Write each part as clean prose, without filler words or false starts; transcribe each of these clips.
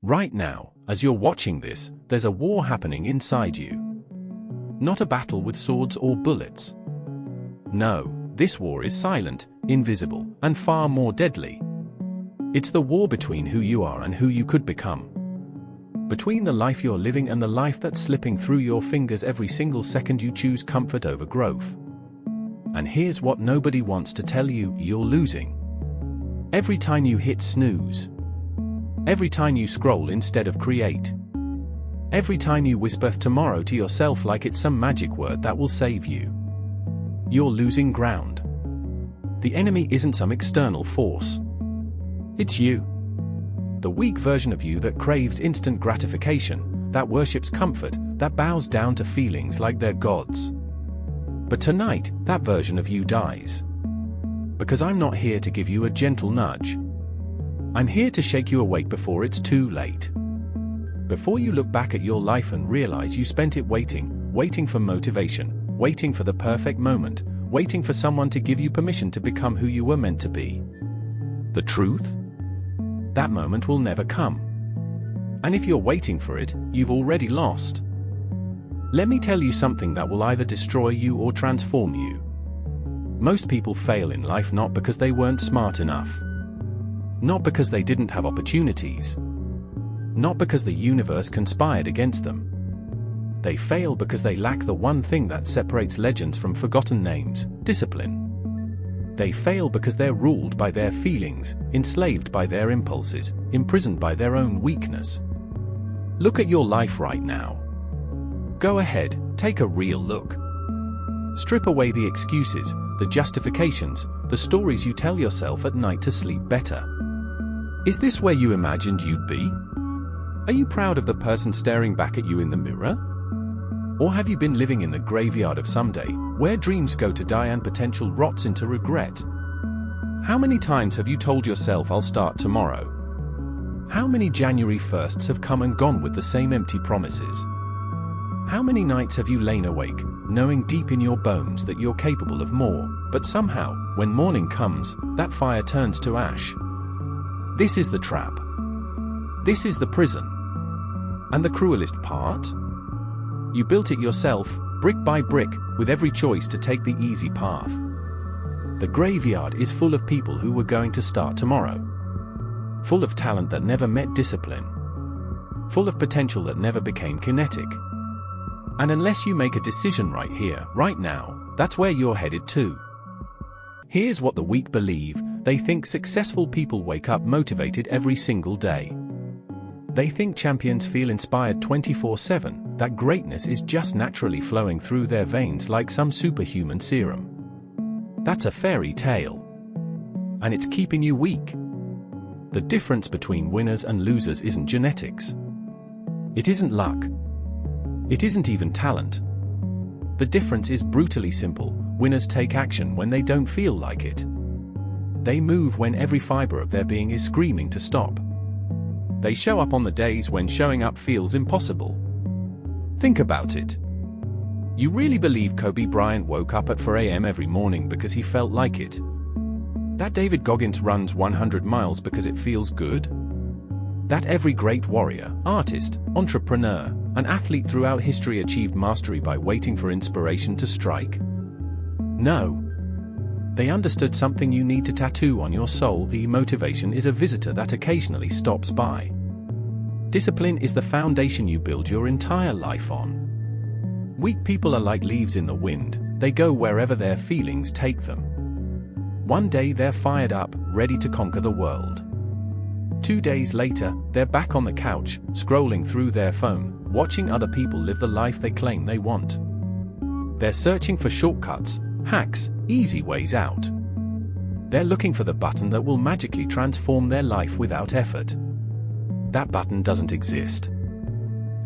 Right now, as you're watching this, there's a war happening inside you. Not a battle with swords or bullets. No, this war is silent, invisible, and far more deadly. It's the war between who you are and who you could become. Between the life you're living and the life that's slipping through your fingers every single second you choose comfort over growth. And here's what nobody wants to tell you: you're losing. Every time you hit snooze. Every time you scroll instead of create. Every time you whisper tomorrow to yourself like it's some magic word that will save you. You're losing ground. The enemy isn't some external force. It's you. The weak version of you that craves instant gratification, that worships comfort, that bows down to feelings like they're gods. But tonight, that version of you dies. Because I'm not here to give you a gentle nudge. I'm here to shake you awake before it's too late. Before you look back at your life and realize you spent it waiting for motivation, waiting for the perfect moment, waiting for someone to give you permission to become who you were meant to be. The truth? That moment will never come. And if you're waiting for it, you've already lost. Let me tell you something that will either destroy you or transform you. Most people fail in life not because they weren't smart enough. Not because they didn't have opportunities. Not because the universe conspired against them. They fail because they lack the one thing that separates legends from forgotten names: discipline. They fail because they're ruled by their feelings, enslaved by their impulses, imprisoned by their own weakness. Look at your life right now. Go ahead, take a real look. Strip away the excuses, the justifications, the stories you tell yourself at night to sleep better. Is this where you imagined you'd be? Are you proud of the person staring back at you in the mirror? Or have you been living in the graveyard of someday, where dreams go to die and potential rots into regret? How many times have you told yourself, I'll start tomorrow? How many January 1sts have come and gone with the same empty promises? How many nights have you lain awake, knowing deep in your bones that you're capable of more, but somehow, when morning comes, that fire turns to ash? This is the trap. This is the prison. And the cruelest part? You built it yourself, brick by brick, with every choice to take the easy path. The graveyard is full of people who were going to start tomorrow. Full of talent that never met discipline. Full of potential that never became kinetic. And unless you make a decision right here, right now, that's where you're headed to. Here's what the weak believe: they think successful people wake up motivated every single day. They think champions feel inspired 24/7, that greatness is just naturally flowing through their veins like some superhuman serum. That's a fairy tale. And it's keeping you weak. The difference between winners and losers isn't genetics. It isn't luck. It isn't even talent. The difference is brutally simple: winners take action when they don't feel like it. They move when every fiber of their being is screaming to stop. They show up on the days when showing up feels impossible. Think about it. You really believe Kobe Bryant woke up at 4 a.m. every morning because he felt like it? That David Goggins runs 100 miles because it feels good? That every great warrior, artist, entrepreneur, and athlete throughout history achieved mastery by waiting for inspiration to strike? No. They understood something you need to tattoo on your soul: the motivation is a visitor that occasionally stops by. Discipline is the foundation you build your entire life on. Weak people are like leaves in the wind, they go wherever their feelings take them. One day they're fired up, ready to conquer the world. 2 days later, they're back on the couch, scrolling through their phone, watching other people live the life they claim they want. They're searching for shortcuts, hacks, easy ways out. They're looking for the button that will magically transform their life without effort. That button doesn't exist.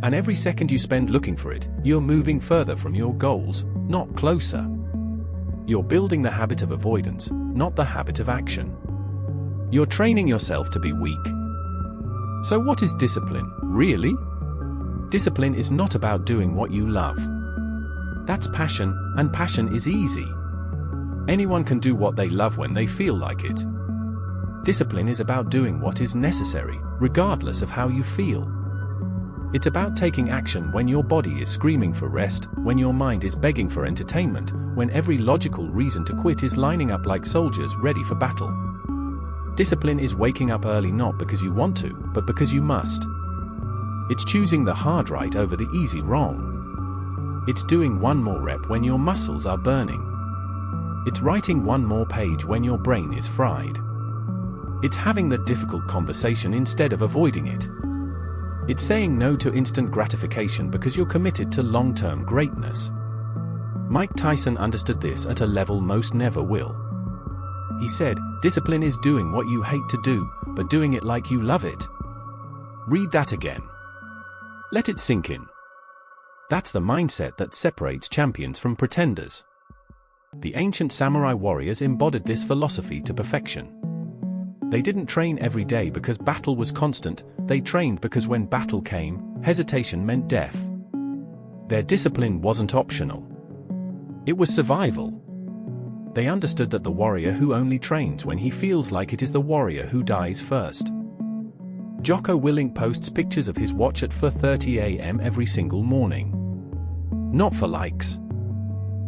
And every second you spend looking for it, you're moving further from your goals, not closer. You're building the habit of avoidance, not the habit of action. You're training yourself to be weak. So what is discipline, really? Discipline is not about doing what you love. That's passion, and passion is easy. Anyone can do what they love when they feel like it. Discipline is about doing what is necessary, regardless of how you feel. It's about taking action when your body is screaming for rest, when your mind is begging for entertainment, when every logical reason to quit is lining up like soldiers ready for battle. Discipline is waking up early not because you want to, but because you must. It's choosing the hard right over the easy wrong. It's doing one more rep when your muscles are burning. It's writing one more page when your brain is fried. It's having the difficult conversation instead of avoiding it. It's saying no to instant gratification because you're committed to long-term greatness. Mike Tyson understood this at a level most never will. He said, "Discipline is doing what you hate to do, but doing it like you love it." Read that again. Let it sink in. That's the mindset that separates champions from pretenders. The ancient samurai warriors embodied this philosophy to perfection. They didn't train every day because battle was constant, they trained because when battle came, hesitation meant death. Their discipline wasn't optional. It was survival. They understood that the warrior who only trains when he feels like it is the warrior who dies first. Jocko Willink posts pictures of his watch at 4:30 a.m. every single morning. Not for likes.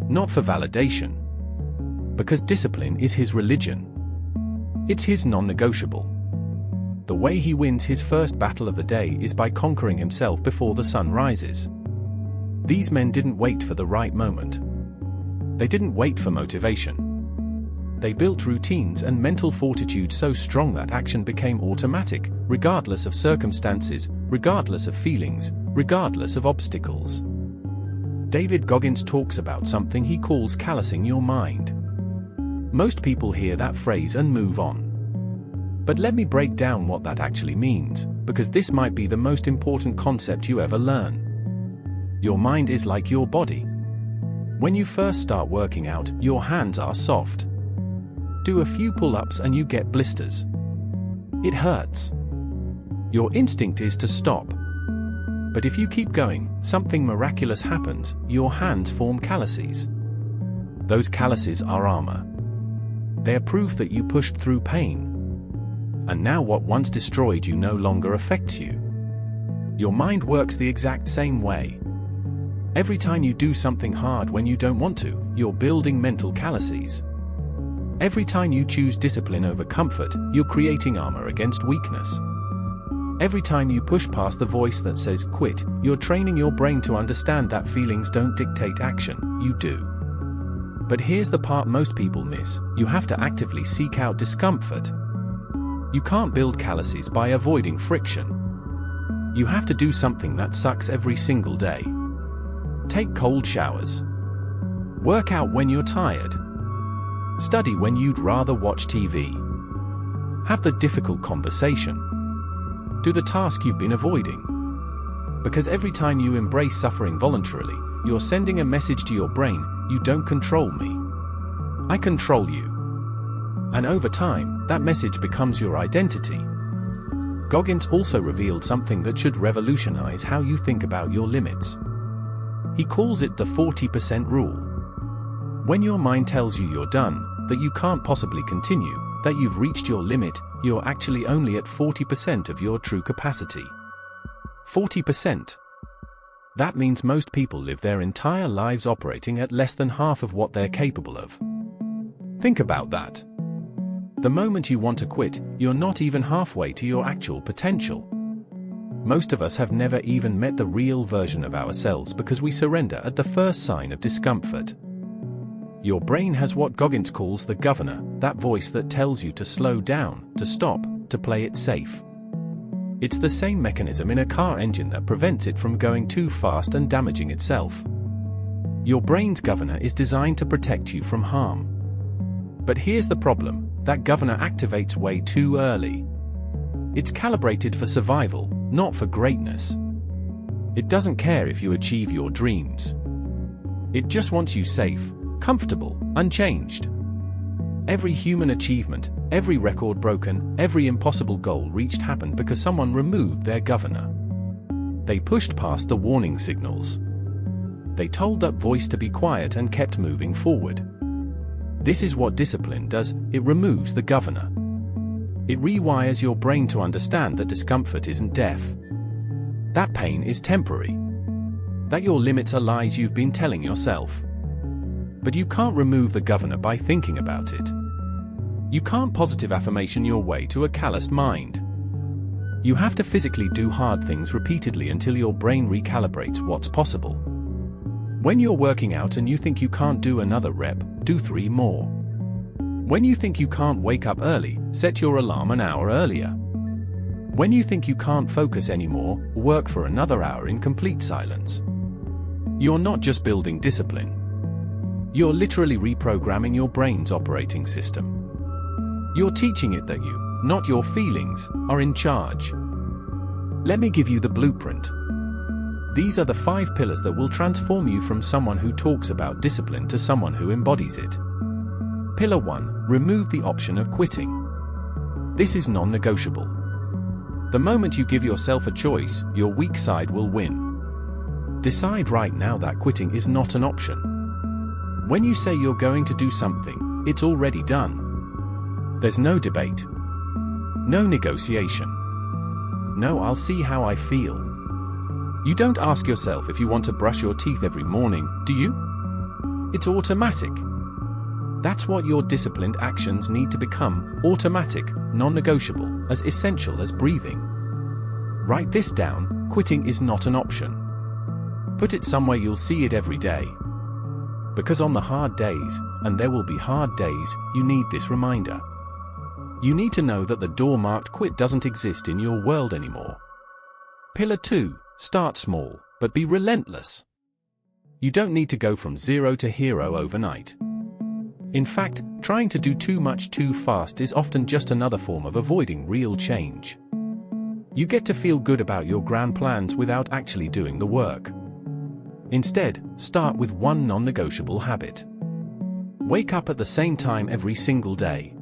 Not for validation. Because discipline is his religion. It's his non-negotiable. The way he wins his first battle of the day is by conquering himself before the sun rises. These men didn't wait for the right moment. They didn't wait for motivation. They built routines and mental fortitude so strong that action became automatic, regardless of circumstances, regardless of feelings, regardless of obstacles. David Goggins talks about something he calls callousing your mind. Most people hear that phrase and move on. But let me break down what that actually means, because this might be the most important concept you ever learn. Your mind is like your body. When you first start working out, your hands are soft. Do a few pull-ups and you get blisters. It hurts. Your instinct is to stop. But if you keep going, something miraculous happens, your hands form calluses. Those calluses are armor. They're proof that you pushed through pain. And now what once destroyed you no longer affects you. Your mind works the exact same way. Every time you do something hard when you don't want to, you're building mental calluses. Every time you choose discipline over comfort, you're creating armor against weakness. Every time you push past the voice that says quit, you're training your brain to understand that feelings don't dictate action, you do. But here's the part most people miss: you have to actively seek out discomfort. You can't build calluses by avoiding friction. You have to do something that sucks every single day. Take cold showers. Work out when you're tired. Study when you'd rather watch TV. Have the difficult conversation. Do the task you've been avoiding. Because every time you embrace suffering voluntarily, you're sending a message to your brain: you don't control me. I control you. And over time, that message becomes your identity. Goggins also revealed something that should revolutionize how you think about your limits. He calls it the 40% rule. When your mind tells you you're done, that you can't possibly continue, that you've reached your limit, you're actually only at 40% of your true capacity. 40%. That means most people live their entire lives operating at less than half of what they're capable of. Think about that. The moment you want to quit, you're not even halfway to your actual potential. Most of us have never even met the real version of ourselves because we surrender at the first sign of discomfort. Your brain has what Goggins calls the governor, that voice that tells you to slow down, to stop, to play it safe. It's the same mechanism in a car engine that prevents it from going too fast and damaging itself. Your brain's governor is designed to protect you from harm. But here's the problem: that governor activates way too early. It's calibrated for survival, not for greatness. It doesn't care if you achieve your dreams. It just wants you safe, comfortable, unchanged. Every human achievement, every record broken, every impossible goal reached happened because someone removed their governor. They pushed past the warning signals. They told that voice to be quiet and kept moving forward. This is what discipline does: it removes the governor. It rewires your brain to understand that discomfort isn't death. That pain is temporary. That your limits are lies you've been telling yourself. But you can't remove the governor by thinking about it. You can't positive affirmation your way to a calloused mind. You have to physically do hard things repeatedly until your brain recalibrates what's possible. When you're working out and you think you can't do another rep, do 3 more. When you think you can't wake up early, set your alarm an hour earlier. When you think you can't focus anymore, work for another hour in complete silence. You're not just building discipline. You're literally reprogramming your brain's operating system. You're teaching it that you, not your feelings, are in charge. Let me give you the blueprint. These are the 5 pillars that will transform you from someone who talks about discipline to someone who embodies it. Pillar 1. Remove the option of quitting. This is non-negotiable. The moment you give yourself a choice, your weak side will win. Decide right now that quitting is not an option. When you say you're going to do something, it's already done. There's no debate. No negotiation. No, I'll see how I feel. You don't ask yourself if you want to brush your teeth every morning, do you? It's automatic. That's what your disciplined actions need to become: automatic, non-negotiable, as essential as breathing. Write this down: quitting is not an option. Put it somewhere you'll see it every day. Because on the hard days, and there will be hard days, you need this reminder. You need to know that the door marked quit doesn't exist in your world anymore. Pillar 2. Start small, but be relentless. You don't need to go from 0 to hero overnight. In fact, trying to do too much too fast is often just another form of avoiding real change. You get to feel good about your grand plans without actually doing the work. Instead, start with one non-negotiable habit. Wake up at the same time every single day.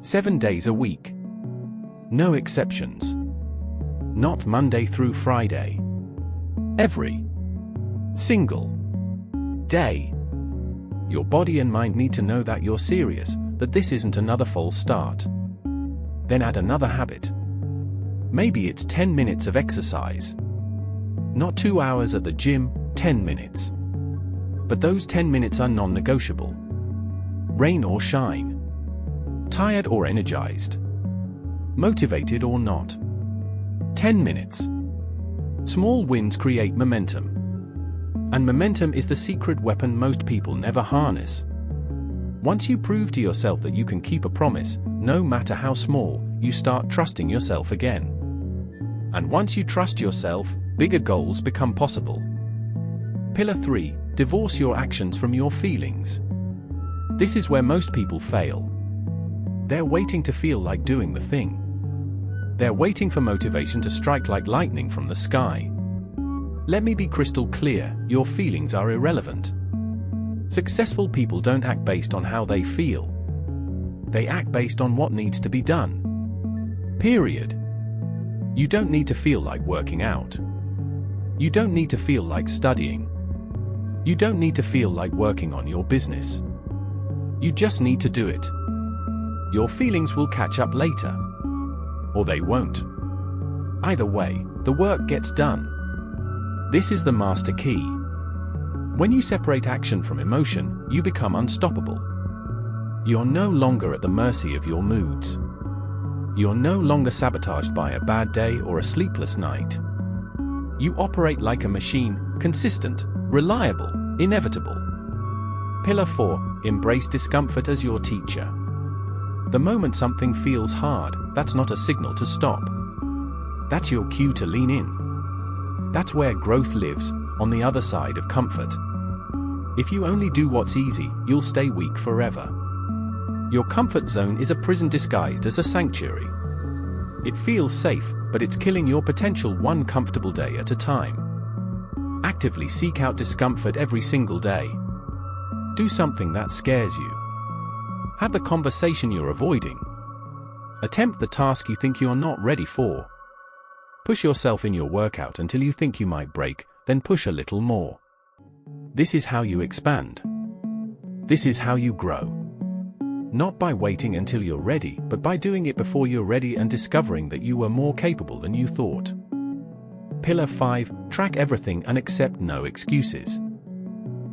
7 days a week. No exceptions. Not Monday through Friday. Every single day. Your body and mind need to know that you're serious, that this isn't another false start. Then add another habit. Maybe it's 10 minutes of exercise. Not 2 hours at the gym, 10 minutes. But those 10 minutes are non-negotiable. Rain or shine. Tired or energized. Motivated or not. 10 minutes. Small wins create momentum. And momentum is the secret weapon most people never harness. Once you prove to yourself that you can keep a promise, no matter how small, you start trusting yourself again. And once you trust yourself, bigger goals become possible. Pillar 3. Divorce your actions from your feelings. This is where most people fail. They're waiting to feel like doing the thing. They're waiting for motivation to strike like lightning from the sky. Let me be crystal clear, your feelings are irrelevant. Successful people don't act based on how they feel. They act based on what needs to be done. Period. You don't need to feel like working out. You don't need to feel like studying. You don't need to feel like working on your business. You just need to do it. Your feelings will catch up later. Or they won't. Either way, the work gets done. This is the master key. When you separate action from emotion, you become unstoppable. You're no longer at the mercy of your moods. You're no longer sabotaged by a bad day or a sleepless night. You operate like a machine, consistent, reliable, inevitable. Pillar 4. Embrace discomfort as your teacher. The moment something feels hard, that's not a signal to stop. That's your cue to lean in. That's where growth lives, on the other side of comfort. If you only do what's easy, you'll stay weak forever. Your comfort zone is a prison disguised as a sanctuary. It feels safe, but it's killing your potential one comfortable day at a time. Actively seek out discomfort every single day. Do something that scares you. Have the conversation you're avoiding. Attempt the task you think you're not ready for. Push yourself in your workout until you think you might break, then push a little more. This is how you expand. This is how you grow. Not by waiting until you're ready, but by doing it before you're ready and discovering that you were more capable than you thought. Pillar 5, track everything and accept no excuses.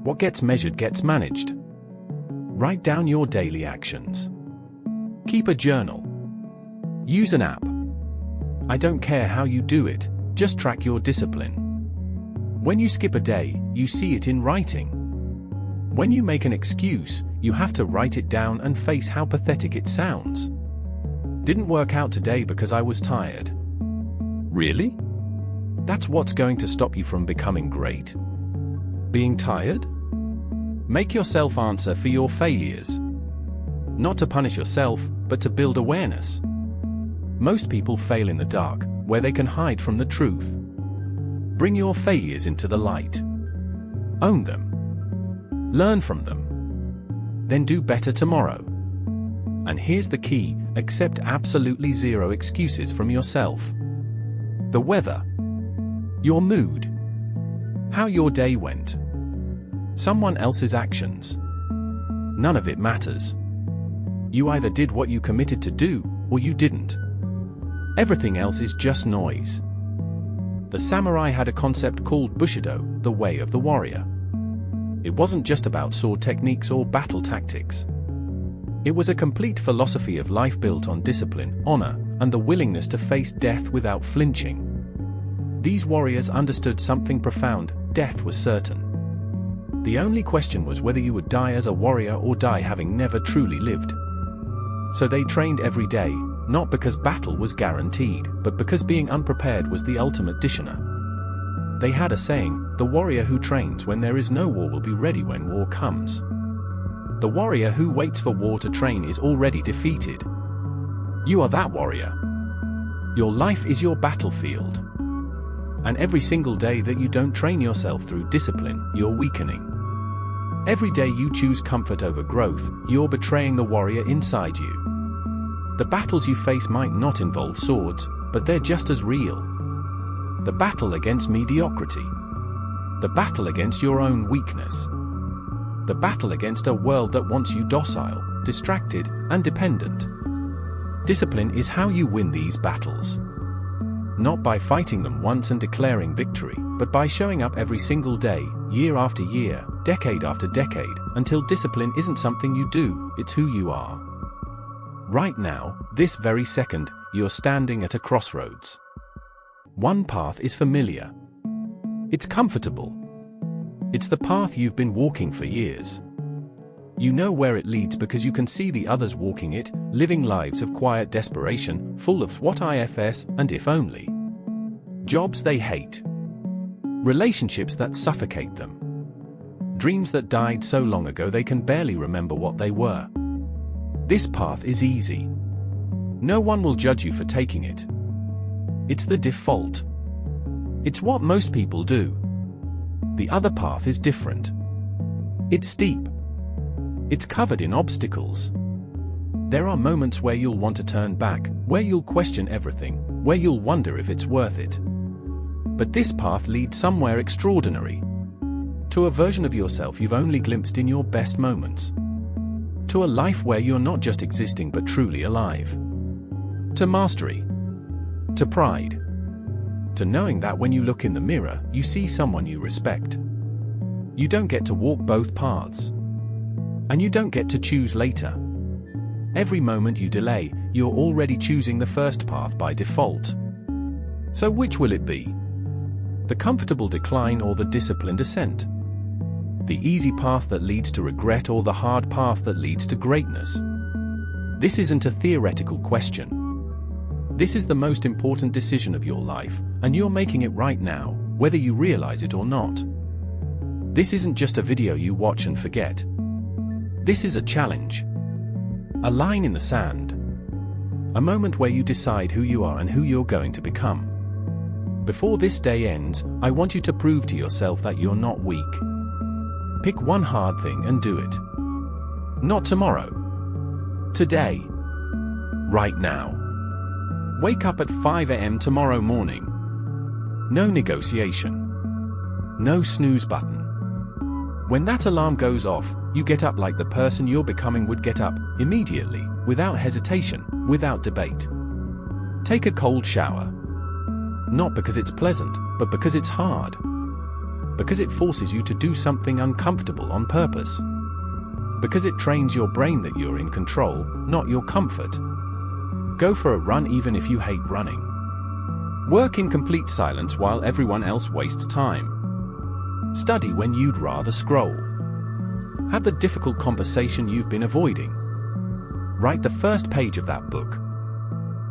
What gets measured gets managed. Write down your daily actions. Keep a journal. Use an app. I don't care how you do it, just track your discipline. When you skip a day, you see it in writing. When you make an excuse, you have to write it down and face how pathetic it sounds. Didn't work out today because I was tired. Really? That's what's going to stop you from becoming great? Being tired? Make yourself answer for your failures. Not to punish yourself, but to build awareness. Most people fail in the dark, where they can hide from the truth. Bring your failures into the light. Own them. Learn from them. Then do better tomorrow. And here's the key: accept absolutely zero excuses from yourself. The weather. Your mood. How your day went. Someone else's actions. None of it matters. You either did what you committed to do, or you didn't. Everything else is just noise. The samurai had a concept called bushido, the way of the warrior. It wasn't just about sword techniques or battle tactics. It was a complete philosophy of life built on discipline, honor, and the willingness to face death without flinching. These warriors understood something profound: death was certain. The only question was whether you would die as a warrior or die having never truly lived. So they trained every day, not because battle was guaranteed, but because being unprepared was the ultimate dishonor. They had a saying: the warrior who trains when there is no war will be ready when war comes. The warrior who waits for war to train is already defeated. You are that warrior. Your life is your battlefield. And every single day that you don't train yourself through discipline, you're weakening. Every day you choose comfort over growth, you're betraying the warrior inside you. The battles you face might not involve swords, but they're just as real. The battle against mediocrity. The battle against your own weakness. The battle against a world that wants you docile, distracted, and dependent. Discipline is how you win these battles. Not by fighting them once and declaring victory, but by showing up every single day, year after year, decade after decade, until discipline isn't something you do, it's who you are. Right now, this very second, you're standing at a crossroads. One path is familiar. It's comfortable. It's the path you've been walking for years. You know where it leads because you can see the others walking it, living lives of quiet desperation, full of what ifs and if only. Jobs they hate. Relationships that suffocate them. Dreams that died so long ago they can barely remember what they were. This path is easy. No one will judge you for taking it. It's the default. It's what most people do. The other path is different. It's steep. It's covered in obstacles. There are moments where you'll want to turn back, where you'll question everything, where you'll wonder if it's worth it. But this path leads somewhere extraordinary. To a version of yourself you've only glimpsed in your best moments. To a life where you're not just existing but truly alive. To mastery. To pride. To knowing that when you look in the mirror, you see someone you respect. You don't get to walk both paths. And you don't get to choose later. Every moment you delay, you're already choosing the first path by default. So which will it be? The comfortable decline or the disciplined ascent? The easy path that leads to regret or the hard path that leads to greatness? This isn't a theoretical question. This is the most important decision of your life, and you're making it right now, whether you realize it or not. This isn't just a video you watch and forget. This is a challenge. A line in the sand. A moment where you decide who you are and who you're going to become. Before this day ends, I want you to prove to yourself that you're not weak. Pick one hard thing and do it. Not tomorrow. Today. Right now. Wake up at 5 a.m. tomorrow morning. No negotiation. No snooze button. When that alarm goes off, you get up like the person you're becoming would get up, immediately, without hesitation, without debate. Take a cold shower. Not because it's pleasant, but because it's hard. Because it forces you to do something uncomfortable on purpose. Because it trains your brain that you're in control, not your comfort. Go for a run even if you hate running. Work in complete silence while everyone else wastes time. Study when you'd rather scroll. Have the difficult conversation you've been avoiding. Write the first page of that book.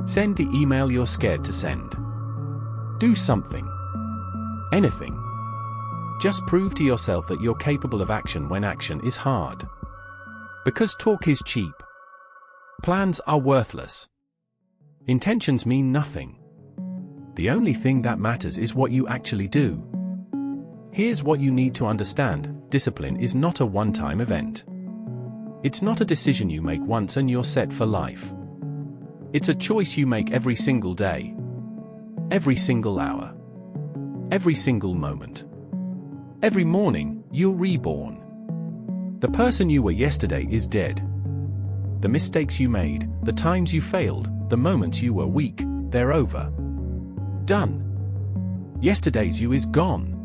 Send the email you're scared to send. Do something. Anything. Just prove to yourself that you're capable of action when action is hard. Because talk is cheap. Plans are worthless. Intentions mean nothing. The only thing that matters is what you actually do. Here's what you need to understand: discipline is not a one-time event. It's not a decision you make once and you're set for life. It's a choice you make every single day. Every single hour. Every single moment. Every morning, you're reborn. The person you were yesterday is dead. The mistakes you made, the times you failed, the moments you were weak, they're over. Done. Yesterday's you is gone.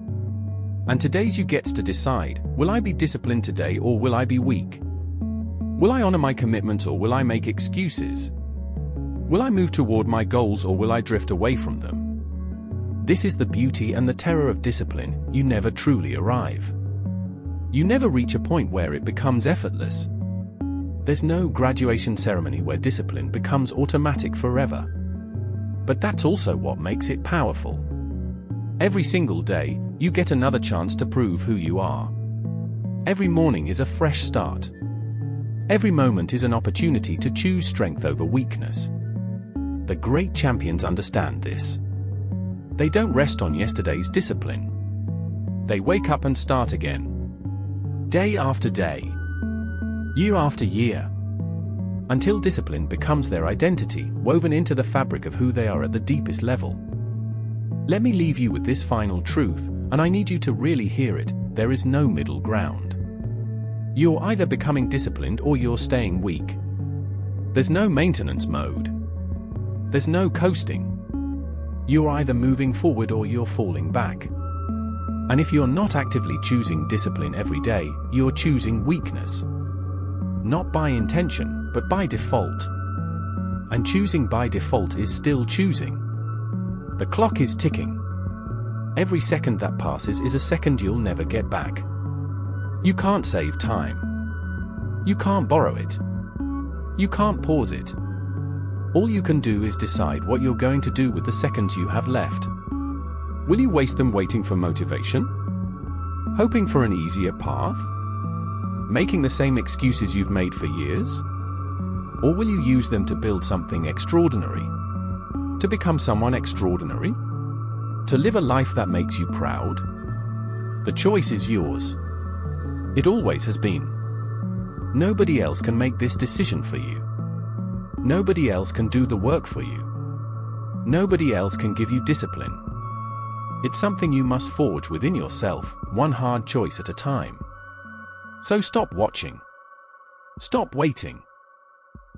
And today's you gets to decide: will I be disciplined today or will I be weak? Will I honor my commitments or will I make excuses? Will I move toward my goals or will I drift away from them? This is the beauty and the terror of discipline: you never truly arrive. You never reach a point where it becomes effortless. There's no graduation ceremony where discipline becomes automatic forever. But that's also what makes it powerful. Every single day, you get another chance to prove who you are. Every morning is a fresh start. Every moment is an opportunity to choose strength over weakness. The great champions understand this. They don't rest on yesterday's discipline. They wake up and start again. Day after day. Year after year. Until discipline becomes their identity, woven into the fabric of who they are at the deepest level. Let me leave you with this final truth, and I need you to really hear it: there is no middle ground. You're either becoming disciplined or you're staying weak. There's no maintenance mode. There's no coasting. You're either moving forward or you're falling back. And if you're not actively choosing discipline every day, you're choosing weakness. Not by intention, but by default. And choosing by default is still choosing. The clock is ticking. Every second that passes is a second you'll never get back. You can't save time. You can't borrow it. You can't pause it. All you can do is decide what you're going to do with the seconds you have left. Will you waste them waiting for motivation? Hoping for an easier path? Making the same excuses you've made for years? Or will you use them to build something extraordinary? To become someone extraordinary? To live a life that makes you proud? The choice is yours. It always has been. Nobody else can make this decision for you. Nobody else can do the work for you. Nobody else can give you discipline. It's something you must forge within yourself, one hard choice at a time. So stop watching. Stop waiting.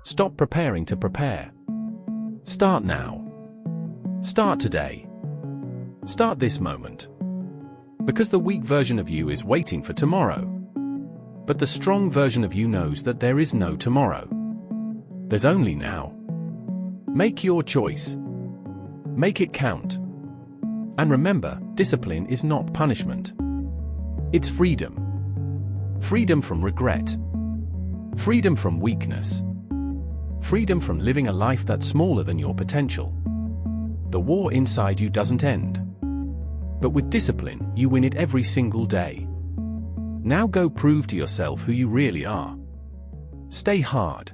Stop preparing to prepare. Start now. Start today. Start this moment. Because the weak version of you is waiting for tomorrow. But the strong version of you knows that there is no tomorrow. There's only now. Make your choice. Make it count. And remember, discipline is not punishment. It's freedom. Freedom from regret. Freedom from weakness. Freedom from living a life that's smaller than your potential. The war inside you doesn't end. But with discipline, you win it every single day. Now go prove to yourself who you really are. Stay hard.